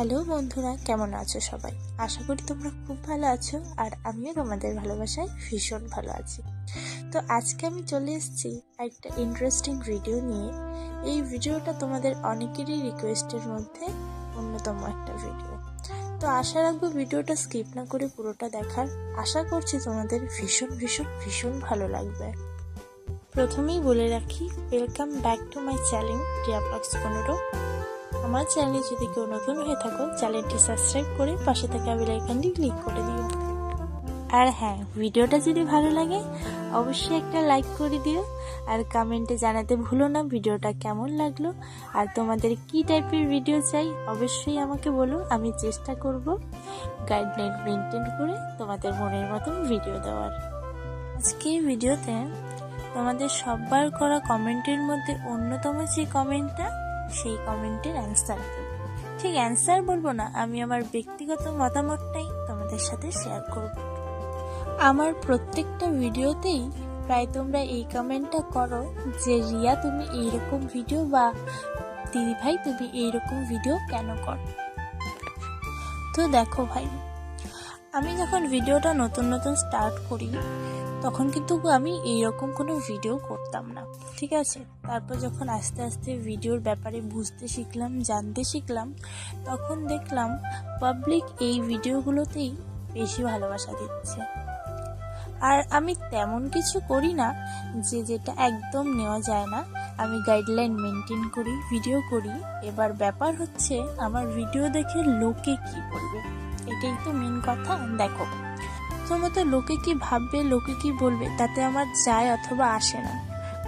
Hello বন্ধুরা, কেমন আছো সবাই? আশা করি তোমরা খুব ভালো আছো, আর আমিও তোমাদের ভালোবাসায় ভীষণ ভালো আছি। তো আজকে আমি চলে এসেছি একটা ইন্টারেস্টিং ভিডিও নিয়ে। এই ভিডিওটা তোমাদের অনেকেরই রিকোয়েস্টের মধ্যে অন্যতম একটা ভিডিও। তো আশা রাখবো ভিডিওটা স্কিপ না করে পুরোটা দেখার। আশা করছি তোমাদের ভীষণ ভীষণ ভীষণ ভালো লাগবে। প্রথমেই বলে রাখি, welcome back to my channel Riya blogs 15। আমার চ্যানেলে যদি কেউ নতুন হয়ে থাকো, চ্যানেলটি সাবস্ক্রাইব করে পাশে থাকা বেল আইকনটি ক্লিক করে দিও। আর হ্যাঁ, ভিডিওটা যদি ভালো লাগে অবশ্যই একটা লাইক করে দিও, আর কমেন্টে জানাতে ভুলো না ভিডিওটা কেমন লাগলো আর তোমাদের কি টাইপের ভিডিও চাই। অবশ্যই আমাকে বলো, আমি চেষ্টা করব গাইডলাইন মেনটেন করে তোমাদের মনের মতন ভিডিও দেওয়ার। আজকে ভিডিওতে তোমাদের সববার করা কমেন্টের মধ্যে অন্যতম যে কমেন্টটা, সেই কমেন্টের অ্যান্সার দেব। ঠিক অ্যান্সার বলবো না, আমি আমার ব্যক্তিগত মতামতটাই তোমাদের সাথে শেয়ার করব। আমার প্রত্যেকটা ভিডিওতেই প্রায় তোমরা এই কমেন্টটা করো যে রিয়া তুমি এইরকম ভিডিও, বা দিদি ভাই তুমি এইরকম ভিডিও কেন করো। তো দেখো ভাই, আমি যখন ভিডিওটা নতুন নতুন স্টার্ট করি তখন কিন্তু আমি এইরকম কোনো ভিডিও করতাম না, ঠিক আছে। তারপর যখন আস্তে আস্তে ভিডিওর ব্যাপারে বুঝতে শিখলাম, জানতে শিখলাম, তখন দেখলাম পাবলিক এই ভিডিওগুলোতেই বেশি ভালোবাসা দিচ্ছে। আর আমি তেমন কিছু করি না যেটা একদম নেওয়া যায় না। আমি গাইডলাইন মেনটেন করি, ভিডিও করি। এবার ব্যাপার হচ্ছে আমার ভিডিও দেখে লোকে কি বলবে, এটাই তো মেন কথা। দেখো, প্রথমত লোকে কি ভাববে, লোকে কি বলবে তাতে আমার যায় অথবা আসে না।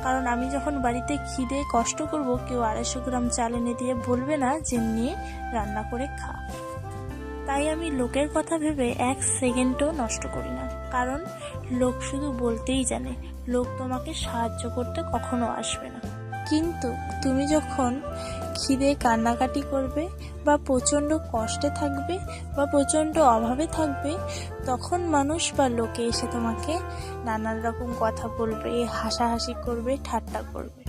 কারণ আমি যখন বাড়িতে খিদে কষ্ট করব, কেউ 250 গ্রাম চাল এনে দিয়ে বলবে না যে নিয়ে রান্না করে খা। তাই আমি লোকের কথা ভেবে 1 সেকেন্ডও নষ্ট করি না। কারণ লোক শুধু বলতেই জানে, লোক তোমাকে সাহায্য করতে কখনো আসবে না। কিন্তু তুমি যখন খিদে কান্নাকাটি করবে, বা প্রচণ্ড কষ্টে থাকবে, বা প্রচণ্ড অভাবে থাকবে, তখন মানুষ বা লোকে এসে তোমাকে নানান রকম কথা বলবে, হাসাহাসি করবে, ঠাট্টা করবে।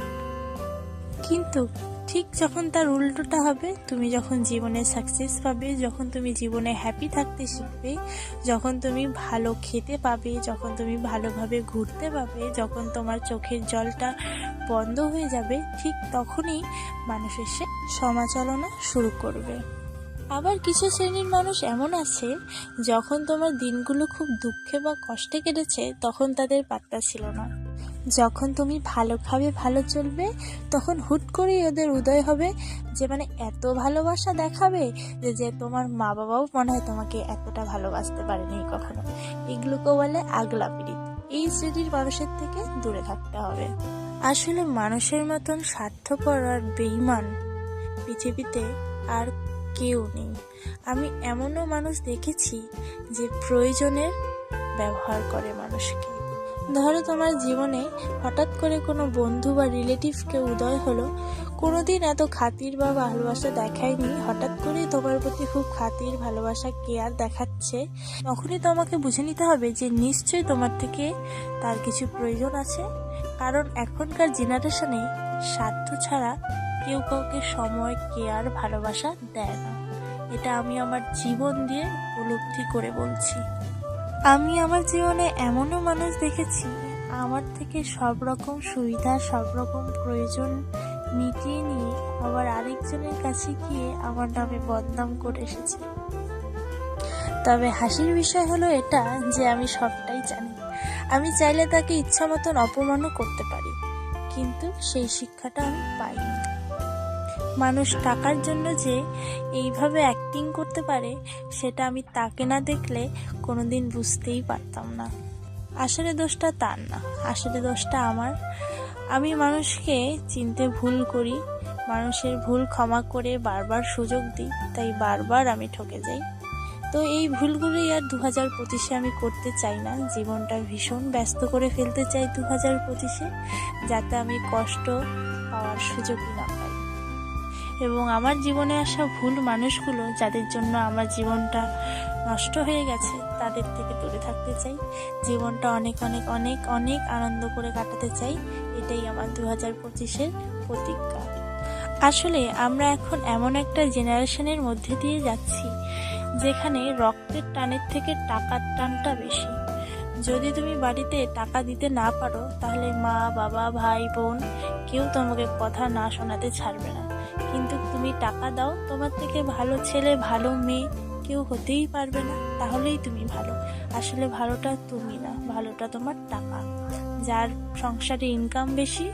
কিন্তু ঠিক যখন তার উল্টোটা হবে, তুমি যখন জীবনে সাকসেস পাবে, যখন তুমি জীবনে হ্যাপি থাকতে শিখবে, যখন তুমি ভালো খেতে পাবে, যখন তুমি ভালোভাবে ঘুরতে পাবে, যখন তোমার চোখের জলটা বন্ধ হয়ে যাবে, ঠিক তখনই মানুষ এসে সমালোচনা শুরু করবে। আবার কিছু শ্রেণীর মানুষ এমন আছে, যখন তোমার দিনগুলো খুব দুঃখে বা কষ্টে কেটেছে তখন তাদের পাত্তা ছিল না। যখন তুমি ভালো খাবে, ভালো চলবে, তখন হুট করেই ওদের উদয় হবে যে এত ভালোবাসা দেখাবে যে তোমার মা বাবাও মনে হয় তোমাকে এতটা ভালোবাসতে পারেনি কখনো। এগুলোকে বলে আগলা পিরিত। এই শ্রেণীর মানুষের থেকে দূরে থাকতে হবে। আসলে মানুষের মতন স্বার্থপর আর বেঈমান পৃথিবীতে আর কেউ নেই। আমি এমনও মানুষ দেখেছি যে প্রয়োজনের ব্যবহার করে মানুষকে। ধরো তোমার জীবনে হঠাৎ করে কোনো বন্ধু বা রিলেটিভকে উদয় হলো, কোনোদিন এত খাতির বা ভালোবাসা দেখায়নি, হঠাৎ করে তোমার প্রতি খুব খাতির, ভালোবাসা, কেয়ার দেখাচ্ছে, তখনই তোমাকে বুঝে নিতে হবে যে নিশ্চয়ই তোমার থেকে তার কিছু প্রয়োজন আছে। কারণ এখনকার জেনারেশনে স্বার্থ ছাড়া কেউ কাউকে সময়, কেয়ার, ভালোবাসা দেয় না। এটা আমি আমার জীবন দিয়ে উপলব্ধি করে বলছি। আমি আমার জীবনে এমনও মানুষ দেখেছি, আমার থেকে সব রকম সুবিধা, সব রকম প্রয়োজন মিটিয়ে নিয়ে আবার আরেকজনের কাছে গিয়ে আমার নামে বদনাম করে এসেছে। তবে হাসির বিষয় হলো এটা যে আমি সবটাই জানি। আমি চাইলে তাকে ইচ্ছা মতন অপমানও করতে পারি, কিন্তু সেই শিক্ষাটা আমি পাইনি। মানুষ টাকার জন্য যে এইভাবে অ্যাক্টিং করতে পারে, সেটা আমি তাকে না দেখলে কোনোদিন বুঝতেই পারতাম না। আসলে দোষটা তার না, আসলে দোষটা আমার। আমি মানুষকে চিনতে ভুল করি, মানুষের ভুল ক্ষমা করে বারবার সুযোগ দিই, তাই বারবার আমি ঠকে যাই। তো এই ভুলগুলোই আর 2025-এ আমি করতে চাই না। জীবনটা ভীষণ ব্যস্ত করে ফেলতে চাই 2025-এ, যাতে আমি কষ্ট পাওয়ার সুযোগই না পাই। এবং আমার জীবনে আসা ভুল মানুষগুলো, যাদের জন্য আমার জীবনটা নষ্ট হয়ে গেছে, তাদের থেকে দূরে থাকতে চাই। জীবনটা অনেক অনেক অনেক অনেক আনন্দ করে কাটাতে চাই। এটাই আমার 2025-এর প্রতিজ্ঞা। আসলে আমরা এখন এমন একটা জেনারেশনের মধ্যে দিয়ে যাচ্ছি যেখানে রক্তের টানের থেকে টাকার টানটা বেশি। যদি তুমি বাড়িতে টাকা দিতে না পারো তাহলে মা বাবা ভাই বোন কেউ তোমাকে কথা না শোনাতে ছাড়বে না, কিন্তু তুমি টাকা দাও, তোমার থেকে ভালো ছেলে ভালো মেয়ে কেউ হতেই পারবে না। তাহলেই তুমি ভালো। আসলে ভালোটা তুমি না, ভালোটা তোমার টাকা। যার সংসারে ইনকাম বেশি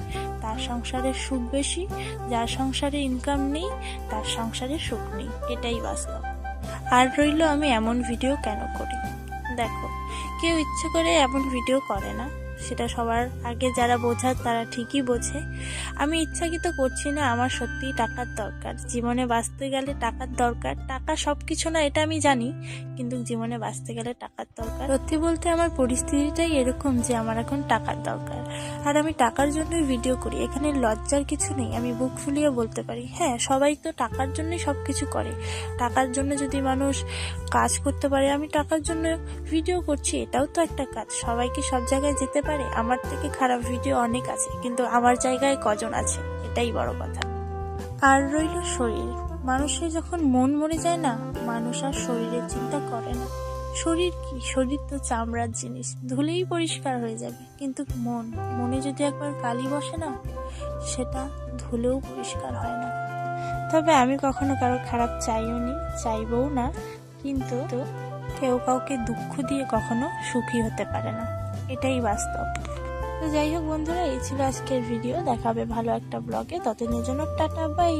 তার সংসারে সুখ বেশি, যার সংসারে ইনকাম নেই তার সংসারে সুখ নেই, এটাই বাস্তব। আর রইল আমি এমন ভিডিও কেন করি, দেখো কেউ ইচ্ছে করে এমন ভিডিও করে না, সেটা সবার আগে যারা বোঝার তারা ঠিকই বোঝে। আমি ইচ্ছাকৃত করছি না, আমার সত্যিই টাকার দরকার, জীবনে বাঁচতে গেলে টাকার দরকার। টাকা সব কিছু না এটা আমি জানি, কিন্তু জীবনে বাঁচতে গেলে টাকার দরকার। সত্যি বলতে আমার পরিস্থিতিটাই এরকম যে আমার এখন টাকার দরকার, আর আমি টাকার জন্যই ভিডিও করি। এখানে লজ্জার কিছু নেই, আমি বুক ফুলিয়ে বলতে পারি। হ্যাঁ, সবাই তো টাকার জন্যই সব কিছু করে। টাকার জন্য যদি মানুষ কাজ করতে পারে, আমি টাকার জন্য ভিডিও করছি, এটাও তো একটা কাজ। সবাই কি সব জায়গায় যেতে পারে? আমার থেকে খারাপ ভিডিও অনেক আছে, কিন্তু আমার জায়গায় কজন আছে, এটাই বড় কথা। আর রইল শরীর, মানুষের যখন মন মরে যায় না, মানুষ আর শরীরের চিন্তা করে না। শরীর কি, শরীর তো চামড়ার জিনিস, ধুলেই পরিষ্কার হয়ে যাবে, কিন্তু মনে যদি একবার কালি বসে না, সেটা ধুলেও পরিষ্কার হয় না। তবে আমি কখনো কারো খারাপ চাইও নি, চাইবও না, কিন্তু কেউ কাউকে দুঃখ দিয়ে কখনো সুখী হতে পারে না, এটাই বাস্তব। তো যাই হোক বন্ধুরা, এই ছিল আজকের ভিডিও। দেখাবে ভালো একটা ব্লগে, ততদিনের জন্য টাটা বাই।